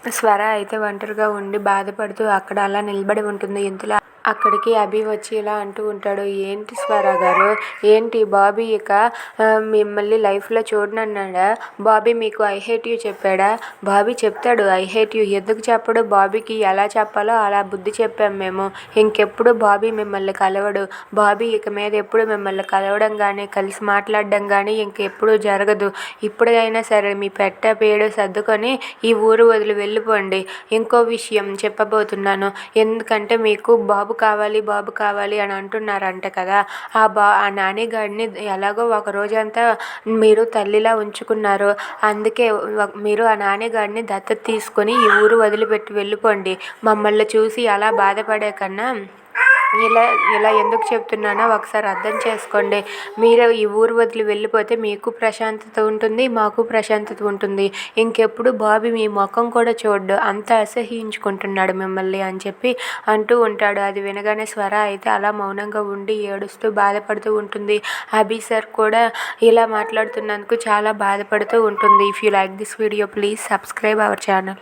స్వర అయితే ఒంటరిగా ఉండి బాధపడుతూ అక్కడ అలా నిలబడి ఉంటుంది. ఇంతలో అక్కడికి అభి వచ్చి ఇలా అంటూ ఉంటాడు. ఏంటి స్వర గారు, ఏంటి బాబీ ఇక మిమ్మల్ని లైఫ్లో చూడనన్నాడా? బాబీ మీకు ఐ హేట్ యూ చెప్పాడా? బాబీ చెప్తాడు ఐ హేట్ యూ, ఎందుకు చెప్పడు? బాబీకి ఎలా చెప్పాలో అలా బుద్ధి చెప్పాం మేము. ఇంకెప్పుడు బాబీ మిమ్మల్ని కలవడు. బాబీ ఇక మీద ఎప్పుడు మిమ్మల్ని కలవడం కానీ కలిసి మాట్లాడడం కానీ ఇంకెప్పుడు జరగదు. ఇప్పుడైనా సరే మీ పెట్ట పేడు సర్దుకొని ఈ ఊరు వదిలి వెళ్ళిపోండి. ఇంకో విషయం చెప్పబోతున్నాను. ఎందుకంటే మీకు బాబు కావాలి అని అంటున్నారంట కదా, ఆ నానిగాడిని ఎలాగో ఒక రోజంతా మీరు తల్లిలా ఉంచుకున్నారు. అందుకే మీరు ఆ నానిగాడిని దత్తత తీసుకొని ఈ ఊరు వదిలిపెట్టి వెళ్ళిపోండి. మమ్మల్ని చూసి అలా బాధపడే కన్నా ఇలా ఎందుకు చెప్తున్నానో ఒకసారి అర్థం చేసుకోండి. మీరు ఈ ఊరు వదిలి వెళ్ళిపోతే మీకు ప్రశాంతత ఉంటుంది, మాకు ప్రశాంతత ఉంటుంది. ఇంకెప్పుడు బాబీ మీ ముఖం కూడా చూడ్డు, అంత అసహ్యించుకుంటున్నాడు మిమ్మల్ని అని చెప్పి అంటూ ఉంటాడు. అది వినగానే స్వర అయితే అలా మౌనంగా ఉండి ఏడుస్తూ బాధపడుతూ ఉంటుంది. అభి సార్ కూడా ఇలా మాట్లాడుతున్నందుకు చాలా బాధపడుతూ ఉంటుంది. If you like this video please subscribe our channel.